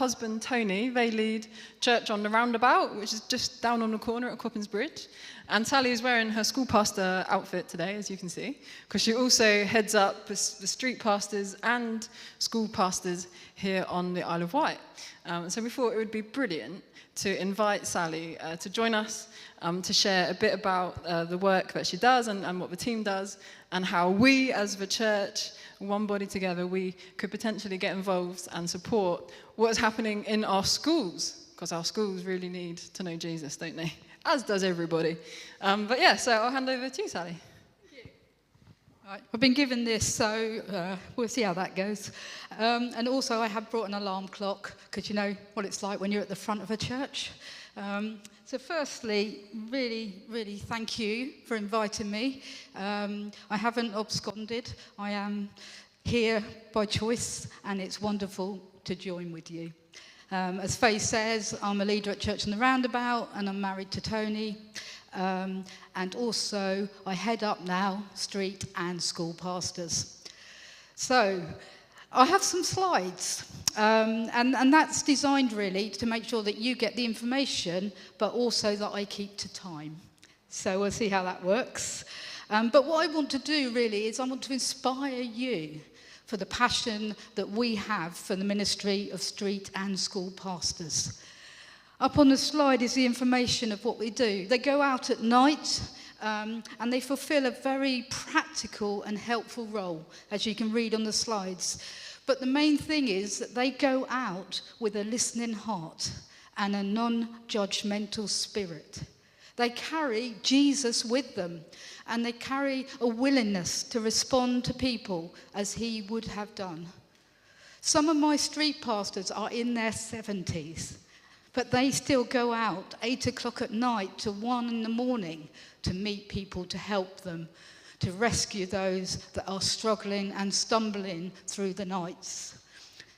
husband, Tony, they lead church on the Roundabout, which is just down on the corner at Coppins Bridge. And Sally is wearing her school pastor outfit today, as you can see, because she also heads up the street pastors and school pastors here on the Isle of Wight. So we thought it would be brilliant to invite Sally to join us to share a bit about the work that she does and what the team does, and how we as the church, one body together, we could potentially get involved and support what is happening in our schools, because our schools really need to know Jesus, don't they? As does everybody. But yeah, so I'll hand over to you, Sally. Thank you. Right, I've been given this, so we'll see how that goes. And also I have brought an alarm clock, because you know what it's like when you're at the front of a church. So firstly, really thank you for inviting me. I haven't absconded. I am here by choice, and it's wonderful to join with you. As Faye says, I'm a leader at Church on the Roundabout, and I'm married to Tony. And also, I head up now street and school pastors. So, I have some slides, and that's designed really to make sure that you get the information, but also that I keep to time. So we'll see how that works. But what I want to do really is I want to inspire you for the passion that we have for the ministry of street and school pastors. Up on the slide is the information of what we do. They go out at night, and they fulfill a very practical and helpful role, as you can read on the slides. But the main thing is that they go out with a listening heart and a non-judgmental spirit. They carry Jesus with them, and they carry a willingness to respond to people as he would have done. Some of my street pastors are in their 70s, but they still go out 8 o'clock at night to 1 in the morning to meet people, to help them, to rescue those that are struggling and stumbling through the nights.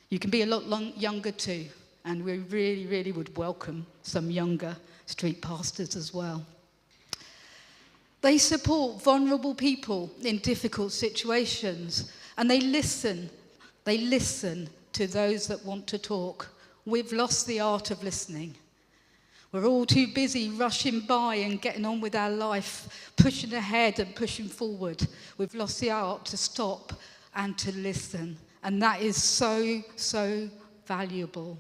You can be a lot younger too, and we really would welcome some younger street pastors as well. They support vulnerable people in difficult situations, and they listen to those that want to talk. We've lost the art of listening. We're all too busy rushing by and getting on with our life, pushing ahead and pushing forward. We've lost the art to stop and to listen. And that is so valuable.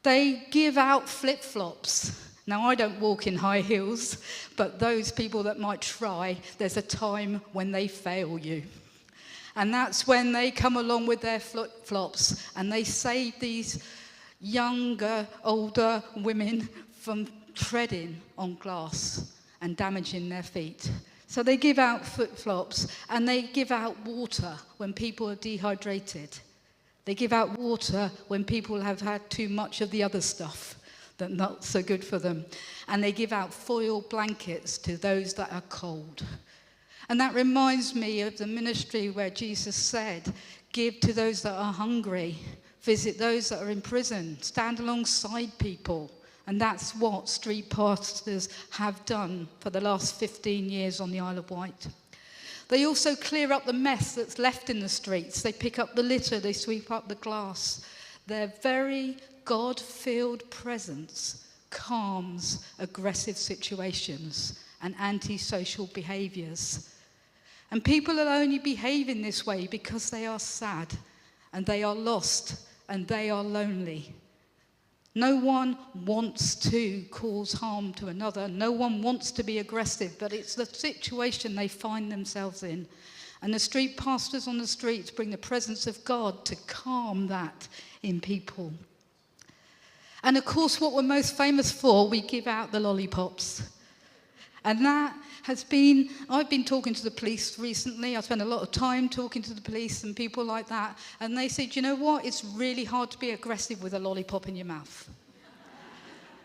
They give out flip-flops. Now, I don't walk in high heels, but those people that might try, there's a time when they fail you. And that's when they come along with their flip-flops and they save these younger, older women from treading on glass and damaging their feet. So they give out flip-flops, and they give out water when people are dehydrated. They give out water when people have had too much of the other stuff that's not so good for them. And they give out foil blankets to those that are cold. And that reminds me of the ministry where Jesus said, give to those that are hungry, visit those that are in prison, stand alongside people. And that's what street pastors have done for the last 15 years on the Isle of Wight. They also clear up the mess that's left in the streets. They pick up the litter, they sweep up the glass. Their very God-filled presence calms aggressive situations and antisocial behaviours. And people are only behaving this way because they are sad and they are lost and they are lonely. No one wants to cause harm to another. No one wants to be aggressive, but it's the situation they find themselves in. And the street pastors on the streets bring the presence of God to calm that in people. And of course, what we're most famous for, we give out the lollipops. And that has been, I've been talking to the police recently. I spent a lot of time talking to the police and people like that. And they said, you know what? It's really hard to be aggressive with a lollipop in your mouth.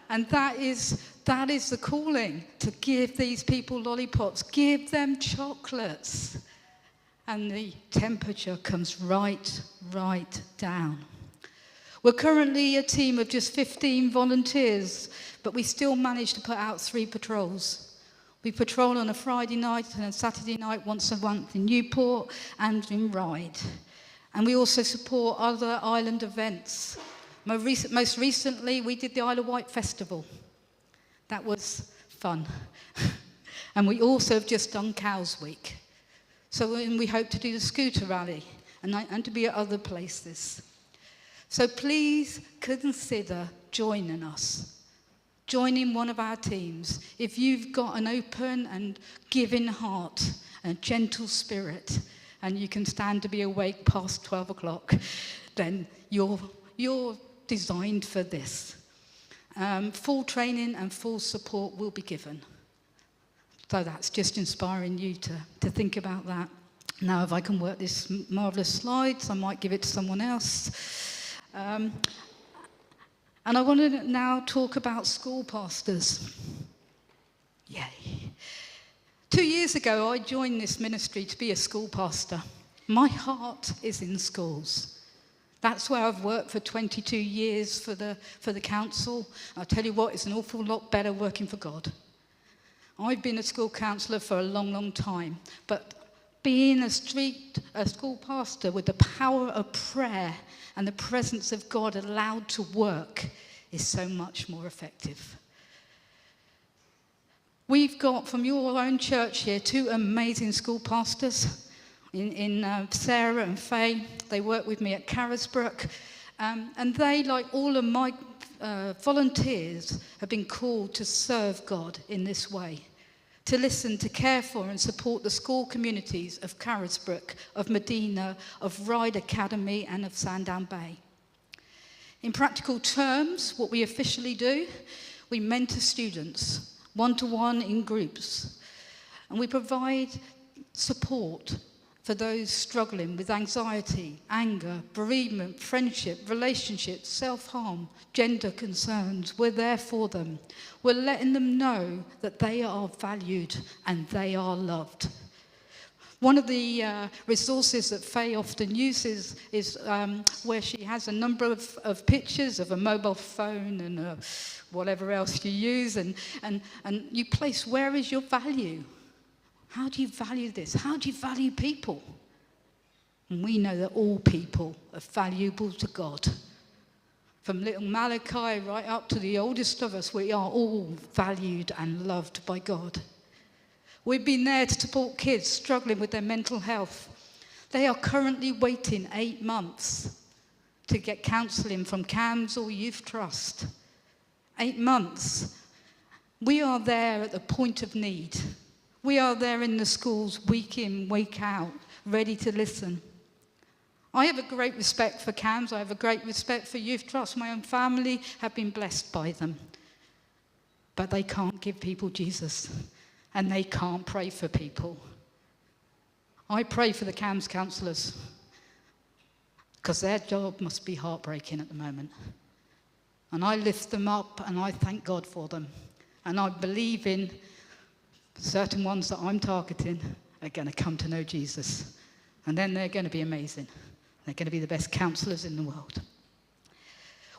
And that is the calling, to give these people lollipops. Give them chocolates. And the temperature comes right down. We're currently a team of just 15 volunteers, but we still manage to put out 3 patrols. We patrol on a Friday night and a Saturday night once a month in Newport and in Ryde. And we also support other island events. Most recently, we did the Isle of Wight Festival. That was fun. And we also have just done Cows Week. So we hope to do the scooter rally and to be at other places. So please consider joining us. Joining one of our teams. If you've got an open and giving heart and a gentle spirit, and you can stand to be awake past 12 o'clock, then you're designed for this. Full training and full support will be given. So that's just inspiring you to think about that. Now, if I can work this marvellous slides, I might give it to someone else. And I want to now talk about school pastors. Yay. 2 years ago, I joined this ministry to be a school pastor. My heart is in schools. That's where I've worked for 22 years for the council. I'll tell you what, it's an awful lot better working for God. I've been a school counsellor for a long, long time, but being a school pastor with the power of prayer and the presence of God allowed to work is so much more effective. We've got from your own church here 2 amazing school pastors in Sarah and Faye. They work with me at Carisbrook, and they, like all of my volunteers, have been called to serve God in this way. To listen, to care for and support the school communities of Carisbrook, of Medina, of Ryde Academy and of Sandown Bay. In practical terms, what we officially do, we mentor students, one-to-one in groups, and we provide support for those struggling with anxiety, anger, bereavement, friendship, relationships, self-harm, gender concerns. We're there for them. We're letting them know that they are valued and they are loved. One of the resources that Faye often uses is where she has a number of pictures of a mobile phone and whatever else you use, and you place, where is your value? How do you value this? How do you value people? And we know that all people are valuable to God. From little Malachi right up to the oldest of us, we are all valued and loved by God. We've been there to support kids struggling with their mental health. They are currently waiting 8 months to get counselling from CAMS or Youth Trust. 8 months. We are there at the point of need. We are there in the schools, week in, week out, ready to listen. I have a great respect for CAMS. I have a great respect for Youth Trust. My own family have been blessed by them. But they can't give people Jesus, and they can't pray for people. I pray for the CAMS counsellors, because their job must be heartbreaking at the moment. And I lift them up, and I thank God for them. And I believe in certain ones that I'm targeting are going to come to know Jesus. And then they're going to be amazing. They're going to be the best counsellors in the world.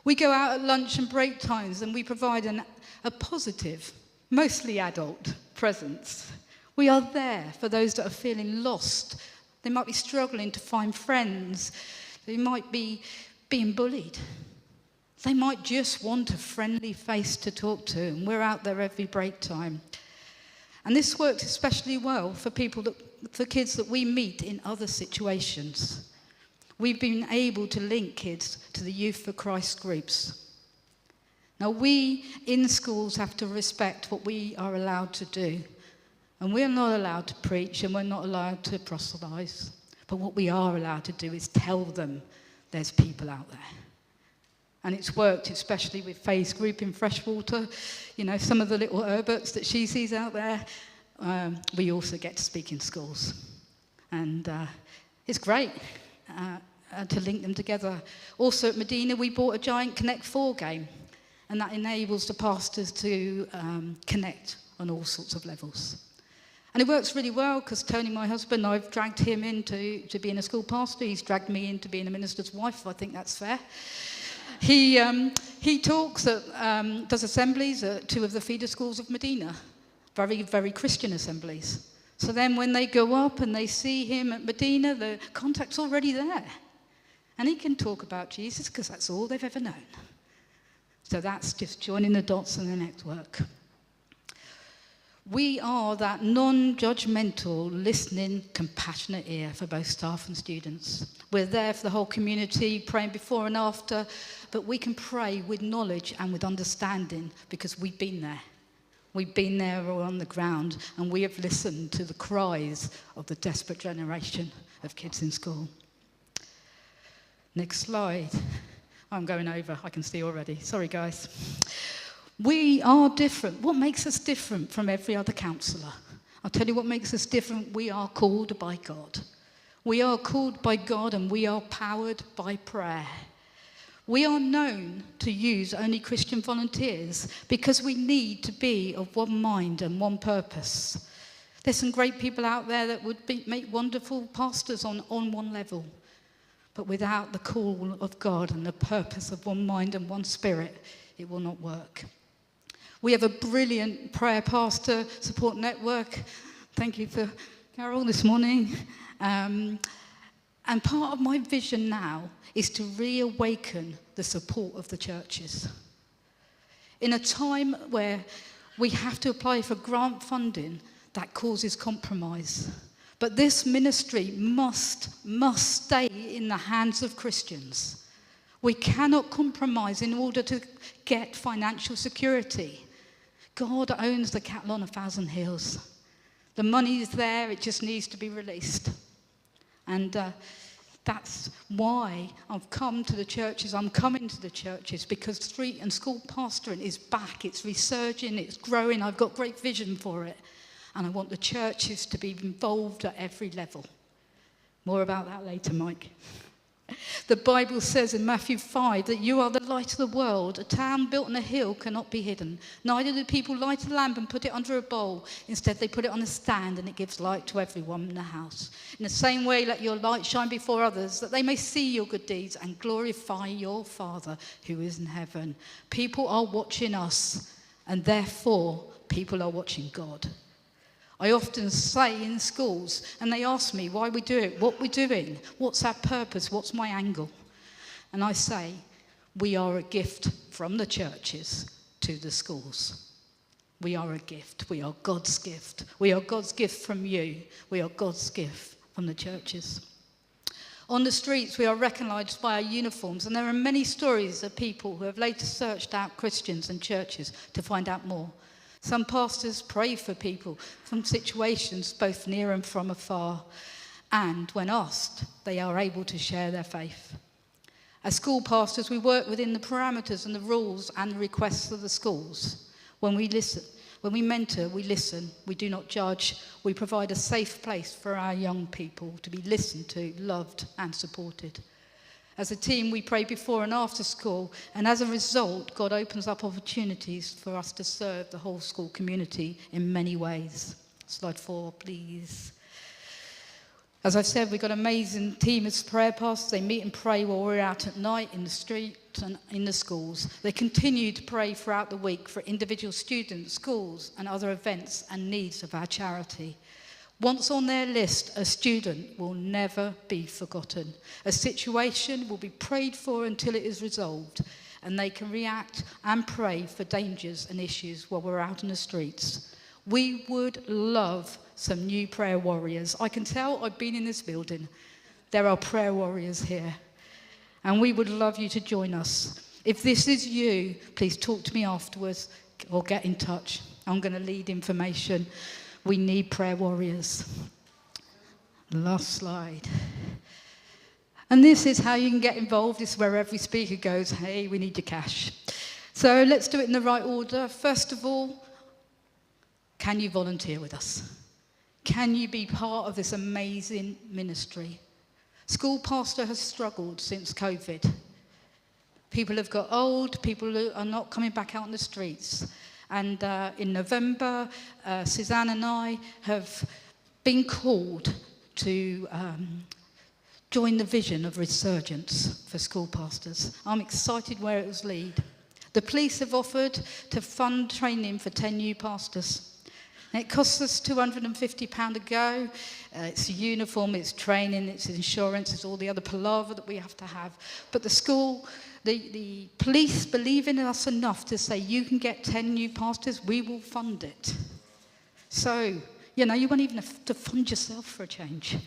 We go out at lunch and break times, and we provide a positive, mostly adult presence. We are there for those that are feeling lost. They might be struggling to find friends. They might be being bullied. They might just want a friendly face to talk to, and we're out there every break time. And this works especially well for kids that we meet in other situations. We've been able to link kids to the Youth for Christ groups. Now, we in schools have to respect what we are allowed to do. And we're not allowed to preach, and we're not allowed to proselytise. But what we are allowed to do is tell them there's people out there. And it's worked, especially with Faye's group in Freshwater. You know, some of the little Herberts that she sees out there, we also get to speak in schools. And it's great to link them together. Also at Medina, we bought a giant Connect 4 game. And that enables the pastors to connect on all sorts of levels. And it works really well, because Tony, my husband, I've dragged him into being a school pastor. He's dragged me into being a minister's wife. I think that's fair. He talks does assemblies at 2 of the feeder schools of Medina, very, very Christian assemblies. So then when they go up and they see him at Medina, the contact's already there. And he can talk about Jesus because that's all they've ever known. So that's just joining the dots in the network. We are that non-judgmental, listening, compassionate ear for both staff and students. We're there for the whole community, praying before and after, but we can pray with knowledge and with understanding because we've been there. We've been there or on the ground, and we have listened to the cries of the desperate generation of kids in school. Next slide. I'm going over, I can see already. Sorry, guys. We are different. What makes us different from every other counsellor? I'll tell you what makes us different. We are called by God. We are called by God, and we are powered by prayer. We are known to use only Christian volunteers because we need to be of one mind and one purpose. There's some great people out there that would make wonderful pastors on one level. But without the call of God and the purpose of one mind and one spirit, it will not work. We have a brilliant prayer pastor support network. Thank you for Carol this morning. And part of my vision now is to reawaken the support of the churches. In a time where we have to apply for grant funding, that causes compromise. But this ministry must stay in the hands of Christians. We cannot compromise in order to get financial security. God owns the cattle on 1,000 hills. The money is there, it just needs to be released. And that's why I've come to the churches. I'm coming to the churches because street and school pastoring is back. It's resurging, it's growing. I've got great vision for it. And I want the churches to be involved at every level. More about that later, Mike. The Bible says in Matthew 5 that you are the light of the world. A town built on a hill cannot be hidden. Neither do people light a lamp and put it under a bowl. Instead, they put it on a stand and it gives light to everyone in the house. In the same way, let your light shine before others, that they may see your good deeds and glorify your Father who is in heaven. People are watching us, and therefore, people are watching God. I often say in schools, and they ask me why we do it, what we're doing, what's our purpose, what's my angle? And I say, we are a gift from the churches to the schools. We are a gift. We are God's gift. We are God's gift from you. We are God's gift from the churches. On the streets, we are recognised by our uniforms, and there are many stories of people who have later searched out Christians and churches to find out more. Some pastors pray for people from situations both near and from afar, and when asked, they are able to share their faith. As school pastors, we work within the parameters and the rules and the requests of the schools. When we mentor, we listen, we do not judge, we provide a safe place for our young people to be listened to, loved and supported. As a team, we pray before and after school, and as a result, God opens up opportunities for us to serve the whole school community in many ways. Slide 4, please. As I've said, we've got an amazing team of prayer pastors. They meet and pray while we're out at night in the street and in the schools. They continue to pray throughout the week for individual students, schools, and other events and needs of our charity. Once on their list, a student will never be forgotten. A situation will be prayed for until it is resolved, and they can react and pray for dangers and issues while we're out in the streets. We would love some new prayer warriors. I can tell I've been in this building. There are prayer warriors here, and we would love you to join us. If this is you, please talk to me afterwards or get in touch. I'm going to lead information. We need prayer warriors. Last slide. And this is how you can get involved. This is where every speaker goes, hey, we need your cash. So let's do it in the right order. First of all, can you volunteer with us? Can you be part of this amazing ministry? School pastor has struggled since COVID. People have got old, people are not coming back out on the streets. And in November, Suzanne and I have been called to join the vision of resurgence for school pastors. I'm excited where it will lead. The police have offered to fund training for 10 new pastors. And it costs us £250 a go. It's a uniform, it's training, it's insurance, it's all the other palaver that we have to have. But the school, the police believe in us enough to say, you can get 10 new pastors, we will fund it. So, you won't even have to fund yourself for a change.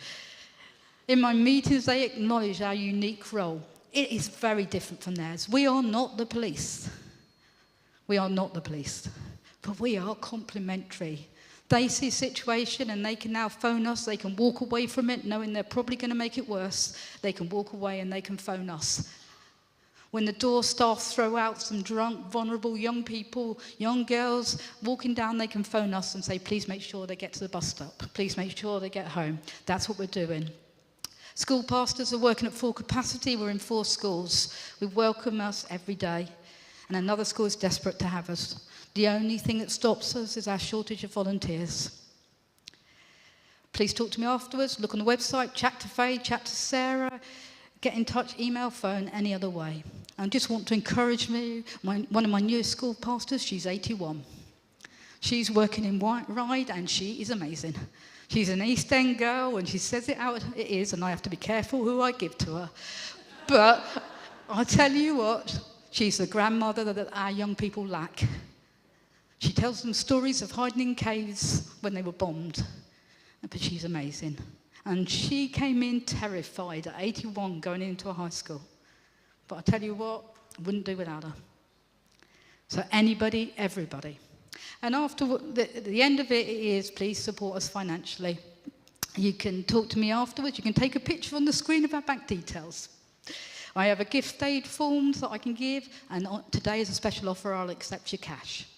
In my meetings, they acknowledge our unique role. It is very different from theirs. We are not the police. We are not the police. But we are complementary. They see a situation and they can now phone us. They can walk away from it knowing they're probably going to make it worse. They can walk away and they can phone us. When the door staff throw out some drunk, vulnerable young people, young girls walking down, they can phone us and say, please make sure they get to the bus stop. Please make sure they get home. That's what we're doing. School pastors are working at full capacity. We're in 4 schools. We welcome us every day. And another school is desperate to have us. The only thing that stops us is our shortage of volunteers. Please talk to me afterwards. Look on the website, chat to Faye, chat to Sarah. Get in touch, email, phone, any other way. I just want to encourage me. One of my newest school pastors, she's 81. She's working in Wight and she is amazing. She's an East End girl and she says it out it is, and I have to be careful who I give to her. But I'll tell you what, she's the grandmother that our young people lack. She tells them stories of hiding in caves when they were bombed. But she's amazing. And she came in terrified at 81 going into a high school. But I tell you what, I wouldn't do without her. So anybody, everybody. And after the end of it is, please support us financially. You can talk to me afterwards. You can take a picture on the screen of our bank details. I have a gift aid form that I can give. And today is a special offer. I'll accept your cash.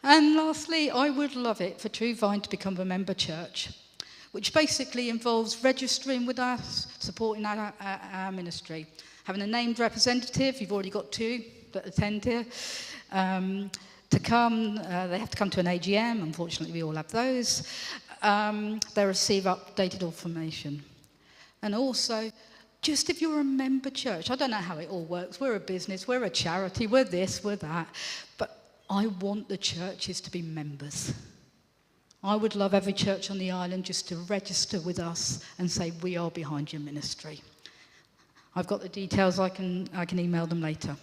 And lastly, I would love it for True Vine to become a member church, which basically involves registering with us, supporting our ministry, having a named representative. You've already got 2 that attend here. To come, they have to come to an AGM. Unfortunately, we all have those. They receive updated information. And also, just if you're a member church, I don't know how it all works. We're a business, we're a charity, we're this, we're that. But I want the churches to be members. I would love every church on the island just to register with us and say, we are behind your ministry. I've got the details, I can email them later.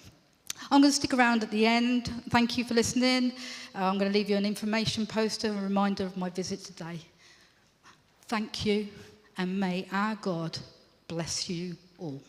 I'm going to stick around at the end. Thank you for listening. I'm going to leave you an information poster, a reminder of my visit today. Thank you, and may our God bless you all.